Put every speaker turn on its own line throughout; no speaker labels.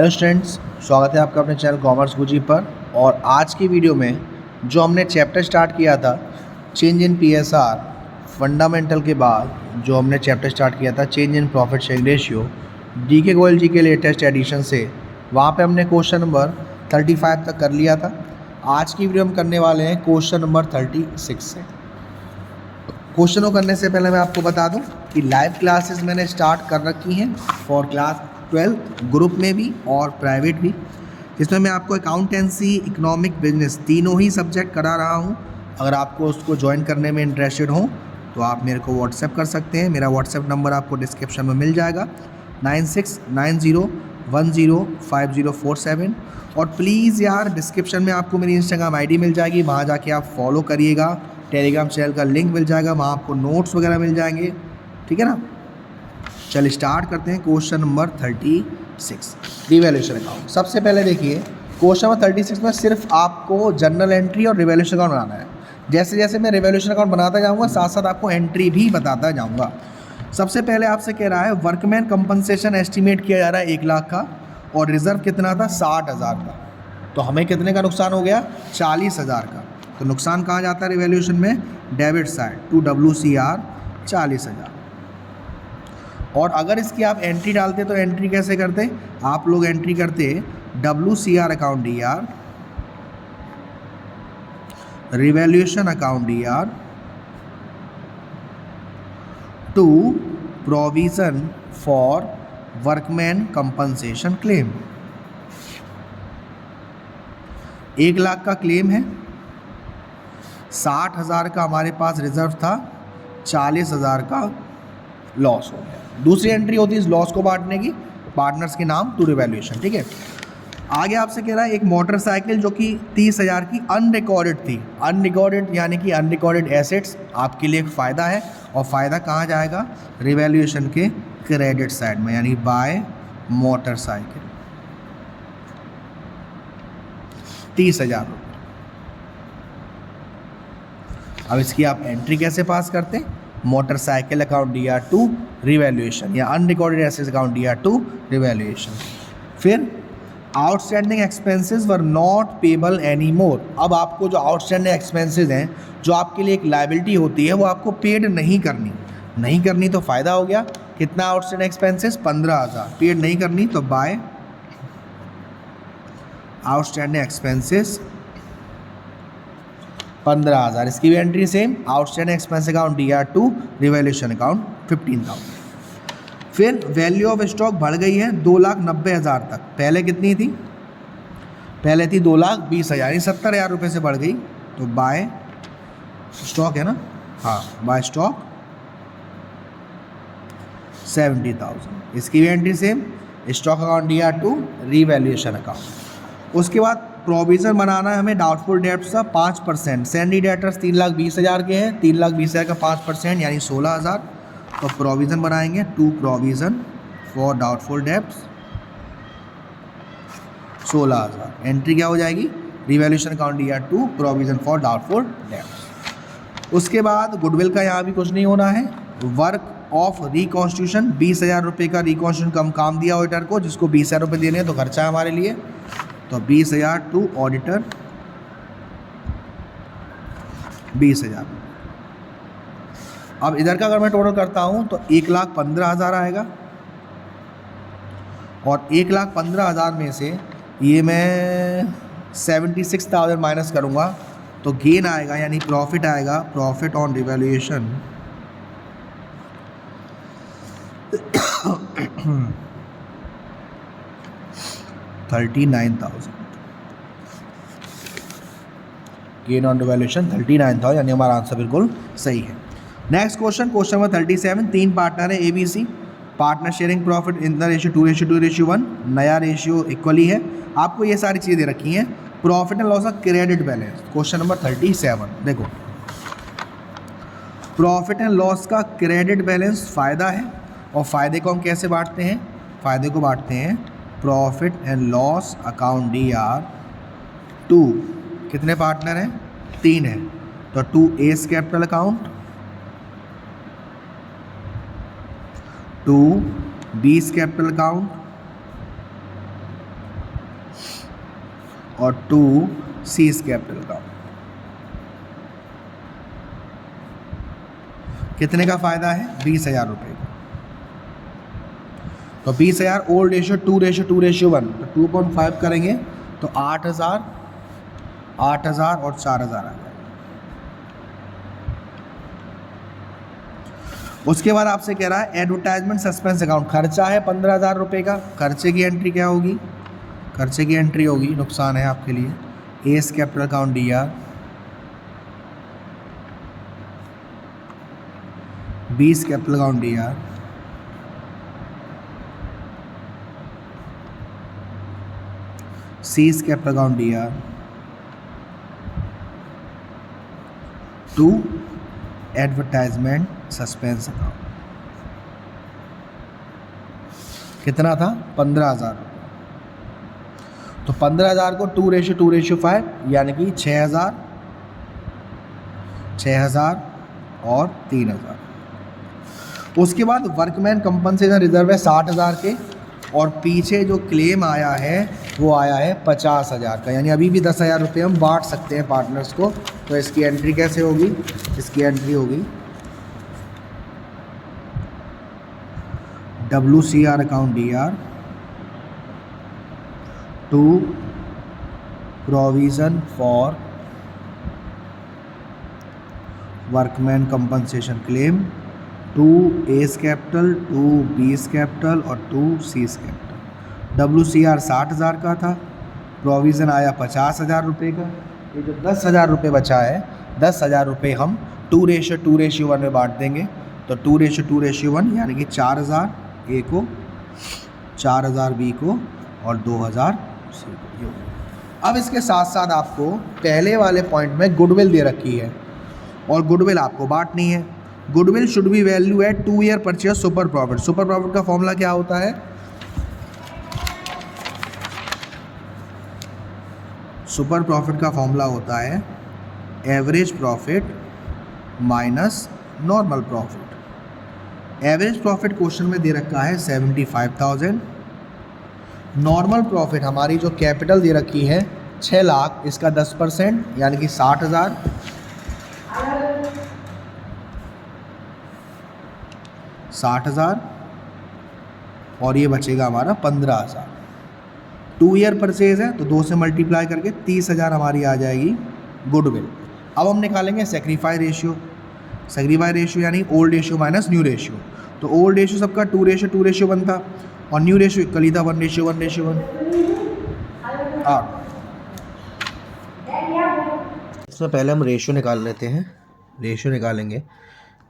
Hello students, स्वागत है आपका अपने चैनल कॉमर्स गुरुजी पर। और आज की वीडियो में जो हमने चैप्टर स्टार्ट किया था चेंज इन पीएसआर फंडामेंटल के बाद जो हमने चैप्टर स्टार्ट किया था change in profit sharing ratio D K Goyal ji के लेटेस्ट एडिशन से, वहाँ पे हमने क्वेश्चन नंबर 35 तक कर लिया था। आज की वीडियो हम करने वाले हैं क्वेश्चन नंबर 36 से। क्वेश्चन को करने से पहले मैं आपको बता दूं कि लाइव क्लासेस मैंने स्टार्ट कर रखी हैं फॉर क्लास 12 ग्रुप में भी और प्राइवेट भी, जिसमें मैं आपको अकाउंटेंसी, इकोनॉमिक, बिजनेस तीनों ही सब्जेक्ट करा रहा हूं। अगर आपको उसको ज्वाइन करने में इंटरेस्टेड हो तो आप मेरे को व्हाट्सएप कर सकते हैं। मेरा व्हाट्सएप नंबर आपको डिस्क्रिप्शन में मिल जाएगा 9690105047। और प्लीज़ यार डिस्क्रिप्शन में आपको मेरी इंस्टाग्राम आईडी मिल जाएगी, वहाँ जाके आप फॉलो करिएगा। टेलीग्राम चैनल का लिंक मिल जाएगा, वहाँ आपको नोट्स वगैरह मिल जाएंगे, ठीक है ना। चलिए स्टार्ट करते हैं क्वेश्चन नंबर 36 रिवैल्यूएशन अकाउंट। सबसे पहले देखिए क्वेश्चन नंबर 36 में सिर्फ आपको जर्नल एंट्री और रिवैल्यूएशन अकाउंट बनाना है। जैसे जैसे मैं रिवैल्यूएशन अकाउंट बनाता जाऊँगा साथ साथ आपको एंट्री भी बताता जाऊँगा। सबसे पहले आपसे कह रहा है वर्कमैन कंपनसेशन एस्टिमेट किया जा रहा है 1 लाख का और रिजर्व कितना था 60,000 का। तो हमें कितने का नुकसान हो गया 40,000 का। तो नुकसान कहाँ जाता है रिवैल्यूएशन में, डेबिट साइड टू WCR 40,000। और अगर इसकी आप एंट्री डालते तो एंट्री कैसे करते, आप लोग एंट्री करते WCR account DR, revaluation account DR to provision for workman compensation claim. 1 lakh का क्लेम है, 60,000 का हमारे पास रिजर्व था, 40,000 का लॉस हो गया। दूसरी एंट्री होती है इस लॉस को बांटने की, पार्टनर्स के नाम टू रिवैल्यूएशन, ठीक है। आगे आपसे कह रहा है एक मोटरसाइकिल जो कि 30,000 की अनरिकॉर्डेड थी। अनरिकॉर्डेड यानी कि अनरिकॉर्डेड एसेट्स आपके लिए एक फ़ायदा है, और फ़ायदा कहाँ जाएगा, रिवैल्यूएशन के क्रेडिट साइड में, यानी बाय मोटरसाइकिल 30,000 रुपये। अब इसकी आप एंट्री कैसे पास करते हैं, motorcycle account DR to revaluation या unrecorded assets account DR to revaluation. फिर outstanding expenses were not payable any more. अब आपको जो आउटस्टैंडिंग एक्सपेंसेस हैं, जो आपके लिए एक लायबिलिटी होती है, वो आपको पेड नहीं करनी तो फ़ायदा हो गया। कितना आउटस्टैंडिंग एक्सपेंसेस 15,000, पेड नहीं करनी तो बाय आउटस्टैंडिंग एक्सपेंसेस 15,000। इसकी भी entry same, outstanding expense account DR to revaluation account 15,000। फिर वैल्यू ऑफ स्टॉक बढ़ गई है 2,90,000 तक। पहले कितनी थी, पहले थी 2,20,000, यानी 70,000 रुपये से बढ़ गई। तो बाय स्टॉक है ना, हाँ बाय स्टॉक 70,000। इसकी भी entry same, stock account DR to revaluation account. उसके बाद प्रोविज़न बनाना है हमें डाउटफुल डेट्स का 5%। सैंडी डेटर्स 3,20,000 के हैं, 3,20,000 का 5% यानी 16,000। तो प्रोविज़न बनाएंगे to provision for doubtful debts 16,000। Entry क्या हो जाएगी, revaluation account DR to provision for doubtful debts. उसके बाद गुडविल का यहाँ भी कुछ नहीं होना है। वर्क ऑफ रिकॉन्स्टिट्यूशन 20,000 रुपये का रिकॉन्स्टिट्यूशन कम काम दिया ऑडिटर को, जिसको 20,000 रुपये देने हैं तो खर्चा है हमारे लिए। तो 20,000 टू ऑडिटर 20,000। अब इधर का अगर मैं टोटल करता हूँ तो 1,15,000 आएगा, और 1,15,000 में से ये मैं 76,000 माइनस करूँगा तो गेन आएगा, यानी प्रॉफिट आएगा, profit on revaluation 39,000। Gain on revaluation 39,000, यानी हमारा आंसर बिल्कुल सही है। Next question number 37। 3 पार्टनर है ABC, partner sharing profit in the ratio 2:2:1। नया रेशियो इक्वली है। आपको ये सारी चीज़ें रखी हैं। प्रॉफिट एंड लॉस का क्रेडिट बैलेंस, क्वेश्चन नंबर 37। देखो प्रॉफिट एंड लॉस का क्रेडिट बैलेंस फ़ायदा है, और फ़ायदे को हम कैसे बांटते हैं, फ़ायदे को बांटते हैं profit and loss account DR to, कितने पार्टनर हैं 3 हैं, तो 2A's capital account, 2 B's capital account और 2 सीज कैपिटल अकाउंट। कितने का फ़ायदा है? 20,000 रुपये का। तो 20,000 ओल्ड रेशियो 2:1, तो 2.5 करेंगे तो 8,000 और 4,000 आ जाएगा। उसके बाद आपसे कह रहा है एडवर्टाइजमेंट सस्पेंस अकाउंट, खर्चा है 15,000 रुपये का। खर्चे की एंट्री क्या होगी? खर्चे की एंट्री होगी, नुकसान है आपके लिए, S capital account DR, B's capital account DR, seize capital account DR, 2 advertisement suspense account. कितना था? 15,000। तो 15,000 को 2:5 यानी कि 6,000 और 3,000। उसके बाद वर्कमैन कंपनसेशन रिजर्व है 60,000 के, और पीछे जो क्लेम आया है वो आया है 50,000 का, यानी अभी भी 10,000 रुपये हम बांट सकते हैं पार्टनर्स को। तो इसकी एंट्री कैसे होगी? इसकी एंट्री होगी WCR account DR, 2 provision for workman compensation claim, 2 S capital, 2 बीस कैपिटल और 2 सीज कैपिटल। WCR 60,000 का था, प्रोविज़न आया 50,000 रुपये का। ये जो 10,000 रुपये बचा है, 10,000 रुपये हम 2:1 में बांट देंगे। तो 2:1 यानी कि 4,000 A को, 4,000 B को और 2,000 C को। अब इसके साथ साथ आपको पहले वाले पॉइंट में गुडविल दे रखी है, और गुडविल आपको बांटनी है। Goodwill should be value at 2 year purchase super profit. Super profit का फॉर्मूला क्या होता है? सुपर प्रॉफिट का फॉर्मूला होता है average profit minus normal profit. Average profit question में दे रखा है 75,000। नॉर्मल प्रॉफिट हमारी जो कैपिटल दे रखी है 6 लाख, इसका 10% यानी कि 60,000। 60,000 और ये बचेगा हमारा 15,000। 2 ईयर परचेज है तो 2 से मल्टीप्लाई करके 30,000 हमारी आ जाएगी गुडविल। अब हम निकालेंगे सेक्रीफाई रेशियो। सेक्रीफाई रेशियो यानी old ratio minus new ratio. तो ओल्ड रेशियो सबका 2:1 था, और न्यू रेशियो इक्वल ही था 1:1। इसमें पहले हम रेशियो निकाल लेते हैं। रेशियो निकालेंगे,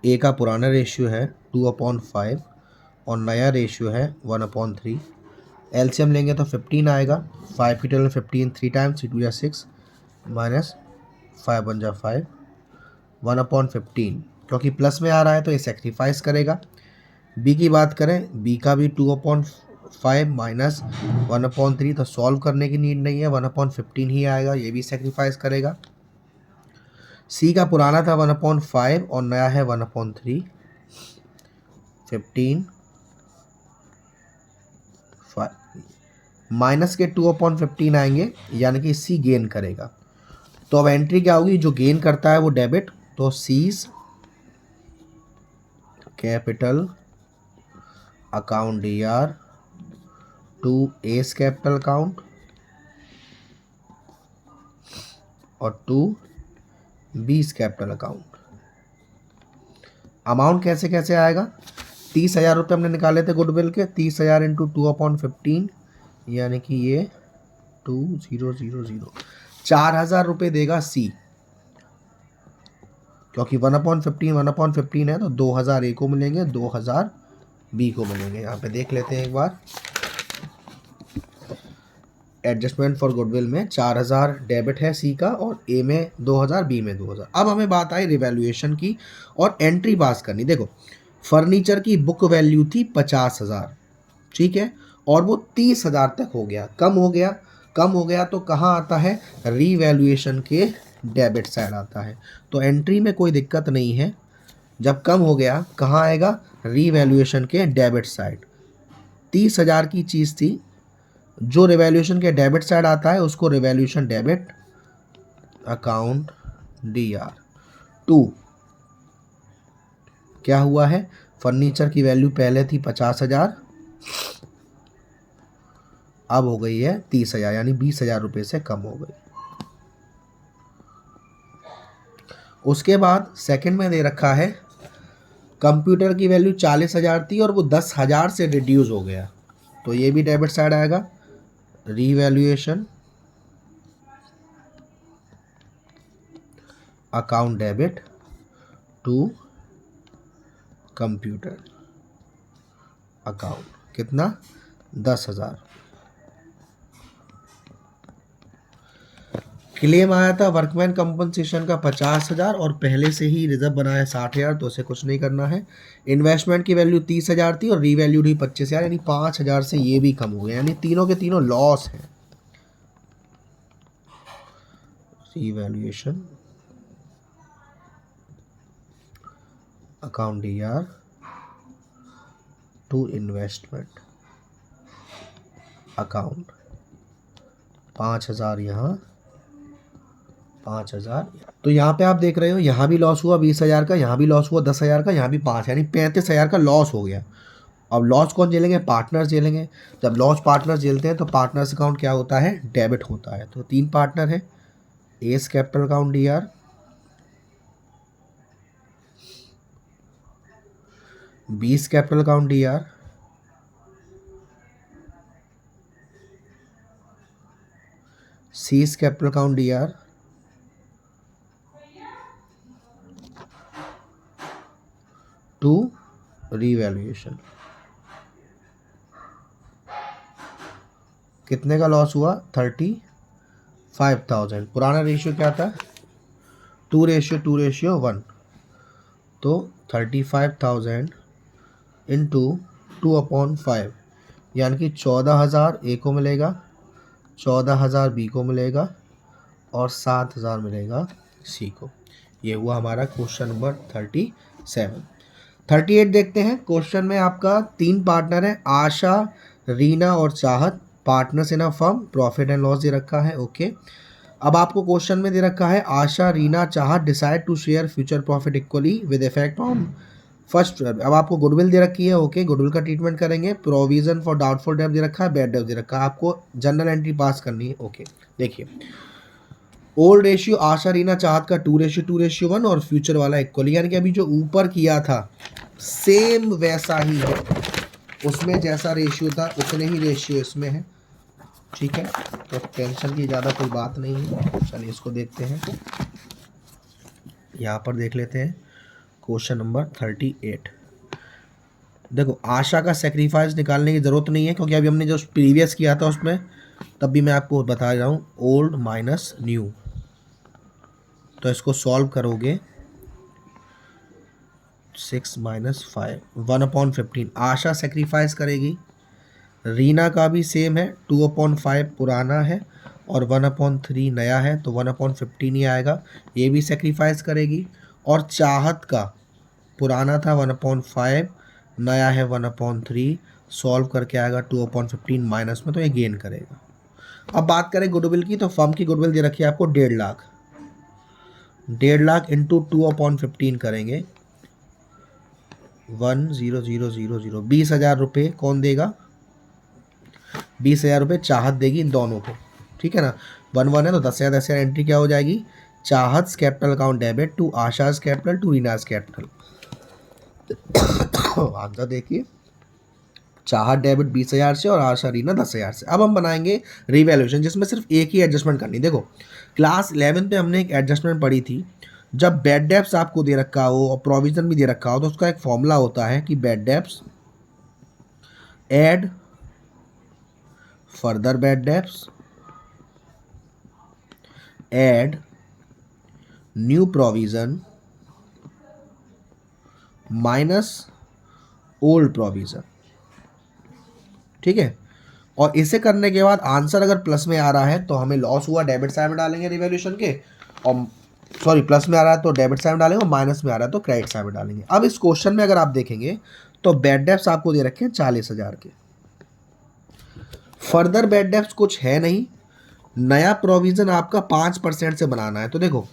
ए का पुराना रेशियो है 2/5 और नया रेशियो है 1/3। एलसीएम लेंगे तो 15 आएगा। 5 की टेबल में 15 3 टाइम्स, 2 या 6 माइनस 5 1 जा 5, 1/15। क्योंकि प्लस में आ रहा है तो ये सेक्रीफाइस करेगा। बी की बात करें, बी का भी 2/5 माइनस 1/3, तो सॉल्व करने की नीड नहीं है, 1/15 ही आएगा, ये भी सेक्रीफाइस करेगा। सी का पुराना था 1/5 और नया है 1/3। 15 माइनस के 2/15 आएंगे, यानी कि सी गेन करेगा। तो अब एंट्री क्या होगी? जो गेन करता है वो डेबिट, तो seize capital account DR, 2 S capital account और 2 बीस कैपिटल अकाउंट। अमाउंट कैसे कैसे आएगा? 30,000 रुपये हमने निकाले थे गुडविल के, 30,000 इंटू 2/15 यानी कि ये 2000। 4,000 रुपये देगा सी, क्योंकि 1/15 है, तो 2,000 A को मिलेंगे, 2,000 B को मिलेंगे। यहाँ पे देख लेते हैं एक बार। एडजस्टमेंट फॉर गुडविल में 4,000 डेबिट है सी का, और ए में 2,000, बी में 2,000। अब हमें बात आई रिवैल्यूएशन की और एंट्री पास करनी। देखो, फर्नीचर की बुक वैल्यू थी 50,000, ठीक है, और वो 30,000 तक हो गया, कम हो गया तो कहाँ आता है? रीवैल्यूएशन के डेबिट साइड आता है। तो एंट्री में कोई दिक्कत नहीं है। जब कम हो गया कहाँ आएगा? रीवैल्यूएशन के डेबिट साइड। 30,000 की चीज़ थी, जो रिवैल्यूएशन के डेबिट साइड आता है उसको रिवैल्यूएशन डेबिट अकाउंट DR। 2 क्या हुआ है, फर्नीचर की वैल्यू पहले थी 50,000, अब हो गई है 30,000, यानी 20,000 रुपये से कम हो गई। उसके बाद सेकंड में दे रखा है कंप्यूटर की वैल्यू 40,000 थी और वो 10,000 से रिड्यूस हो गया, तो ये भी डेबिट साइड आएगा, revaluation account debit to computer account, कितना, 10,000। क्लेम आया था वर्कमैन कंपनसेशन का 50,000 और पहले से ही रिजर्व बनाया 60,000, तो उसे कुछ नहीं करना है। इन्वेस्टमेंट की वैल्यू 30,000 थी और रीवैल्यूड हुई 25,000, यानी 5,000 से ये भी कम हो गया, यानी तीनों के तीनों लॉस है। Revaluation account DR to investment account, 5,000 यहाँ, 5,000। तो यहाँ पे आप देख रहे हो, यहाँ भी लॉस हुआ 20,000 का, यहाँ भी लॉस हुआ 10,000 का, यहाँ भी 5, यानी 35,000 का लॉस हो गया। अब लॉस कौन झेलेंगे, पार्टनर्स झेलेंगे। जब लॉस पार्टनर्स झेलते हैं तो पार्टनर्स अकाउंट क्या होता है, डेबिट होता है। तो 3 पार्टनर है, A's capital account DR, B's capital account DR, C's capital account DR, to revaluation. कितने का लॉस हुआ, 35,000। पुराना रेशियो क्या था, 2:1, तो 35,000 इंटू 2/5, यानी कि 14,000 A को मिलेगा, 14,000 B को मिलेगा और 7,000 मिलेगा C को। ये हुआ हमारा क्वेश्चन नंबर 37। 38 देखते हैं। क्वेश्चन में आपका 3 पार्टनर है, आशा, रीना और Chahat, partners in a firm, profit and loss दे रखा है। ओके, अब आपको क्वेश्चन में दे रखा है Asha, Reena, Chahat decide to share future profit equally with effect on first. अब आपको गुडविल दे रखी है, ओके, गुडविल का ट्रीटमेंट करेंगे। प्रोविजन फॉर डाउटफुल डेब्ट दे रखा है, बैड डेब्ट दे रखा है, आपको जनरल एंट्री पास करनी है। ओके, देखिए ओल्ड रेशियो आशा, रीना, चाहत का 2:1 और फ्यूचर वाला इक्वली, यानी कि अभी जो ऊपर किया था सेम वैसा ही है, उसमें जैसा रेशियो था उतने ही रेशियो इसमें है। ठीक है, तो टेंशन की ज़्यादा कोई बात नहीं है। चलिए इसको देखते हैं, यहाँ पर देख लेते हैं क्वेश्चन नंबर 38। देखो आशा का सेक्रीफाइस निकालने की ज़रूरत नहीं है, क्योंकि अभी हमने जो प्रीवियस किया था उसमें तब भी मैं आपको बता रहा हूँ, ओल्ड माइनस न्यू। तो इसको सॉल्व करोगे 6 - 5, 1/15। आशा सेक्रीफाइस करेगी, रीना का भी सेम है, 2/5 पुराना है और 1/3 नया है, तो 1/15 ही आएगा, ये भी सेक्रीफाइस करेगी। और चाहत का पुराना था 1/5, नया है 1/3, सॉल्व करके आएगा 2/15 माइनस में, तो ये गेन करेगा। अब बात करें गुडविल की, तो फर्म की गुडविल दे रखी है आपको 1.5 लाख, 1.5 लाख इंटू 2/15 करेंगे 1,0,0,0,0, 20,000 रुपये कौन देगा, 20,000 रुपये चाहत देगी इन दोनों को। ठीक है ना, 1 है तो 10,000 10,000 एंट्री क्या हो जाएगी, Chahat capital account debit to Asha's capital to Reena's capital. Answer देखिए, चाहत डेबिट 20,000 से और आशा रीना 10,000 से। अब हम बनाएंगे रिवैल्यूएशन, जिसमें सिर्फ एक ही एडजस्टमेंट करनी। देखो क्लास 11 पे हमने एक एडजस्टमेंट पढ़ी थी, जब बैड डेब्ट्स आपको दे रखा हो और प्रोविजन भी दे रखा हो, तो उसका एक फॉर्मूला होता है कि bad debts add further bad debts add new provision minus old provision. ठीक है, और इसे करने के बाद आंसर अगर प्लस में आ रहा है तो हमें लॉस हुआ डेबिट साइड में डालेंगे रिवैल्यूएशन के, और सॉरी प्लस में आ रहा है तो डेबिट साइड में डालेंगे, और माइनस में आ रहा है तो क्रेडिट साइड में डालेंगे। अब इस क्वेश्चन में अगर आप देखेंगे तो बैड डेब्ट्स आपको दे रखे हैं 40,000 के, फर्दर बैड डेब्ट्स कुछ है नहीं, नया प्रोविज़न आपका 5% से बनाना है। तो देखो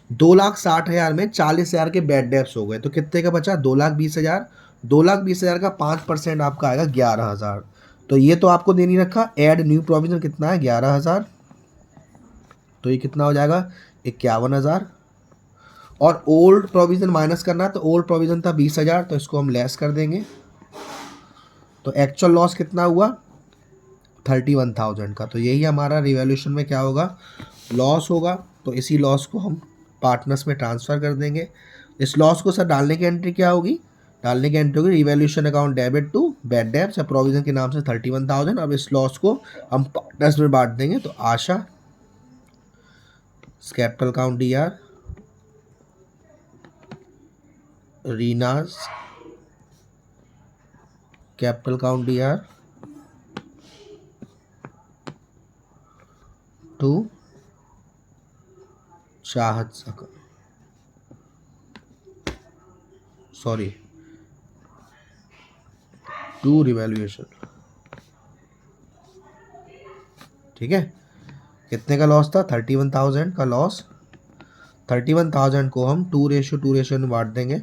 2,60,000 में 40,000 के बैड डेब्ट्स हो गए, तो कितने का बचा 2,20,000। 2,20,000 का 5% आपका आएगा 11,000। तो ये तो आपको दे नहीं रखा। ऐड न्यू प्रोविज़न कितना है 11,000, तो ये कितना हो जाएगा 51,000। और ओल्ड प्रोविज़न माइनस करना है, तो ओल्ड प्रोविज़न था 20,000, तो इसको हम लेस कर देंगे। तो एक्चुअल लॉस कितना हुआ 31,000 का। तो यही हमारा रिवैल्यूएशन में क्या होगा, लॉस होगा। तो इसी लॉस को हम पार्टनर्स में ट्रांसफ़र कर देंगे। इस लॉस को सर डालने की एंट्री क्या होगी, डालने की एंट्री होगी revaluation account debit to bad debts या प्रोविज़न के नाम से 31,000। अब इस लॉस को हम पार्टनर्स में बांट देंगे। तो Asha capital account DR, Reena's capital account DR to Chahat सकल, सॉरी टू रिवैल्यूएशन। ठीक है, कितने का लॉस था 31,000 का लॉस। 31,000 को हम 2:2 में बांट देंगे,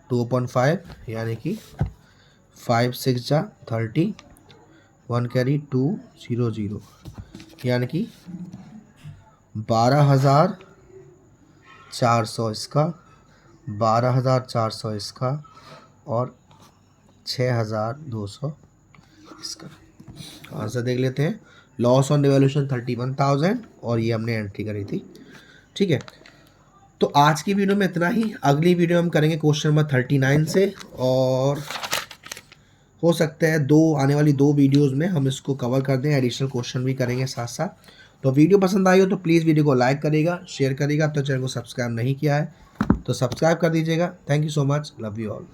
2/5, यानी कि 5 6 जा 30, 1 कैरी 200, यानी कि 12,400 इसका, 12,400 इसका और 6,200 इसका। आंसर देख लेते हैं। लॉस ऑन रिवैल्यूएशन 31,000 और ये हमने एंट्री करी थी। ठीक है, तो आज की वीडियो में इतना ही। अगली वीडियो हम करेंगे क्वेश्चन नंबर 39 से, और हो सकता है आने वाली 2 वीडियोज़ में हम इसको कवर कर दें, एडिशनल क्वेश्चन भी करेंगे साथ साथ। तो वीडियो पसंद आई हो तो प्लीज़ वीडियो को लाइक करिएगा, शेयर करिएगा। तो चैनल को सब्सक्राइब नहीं किया है तो सब्सक्राइब कर दीजिएगा। Thank you so much, love you all.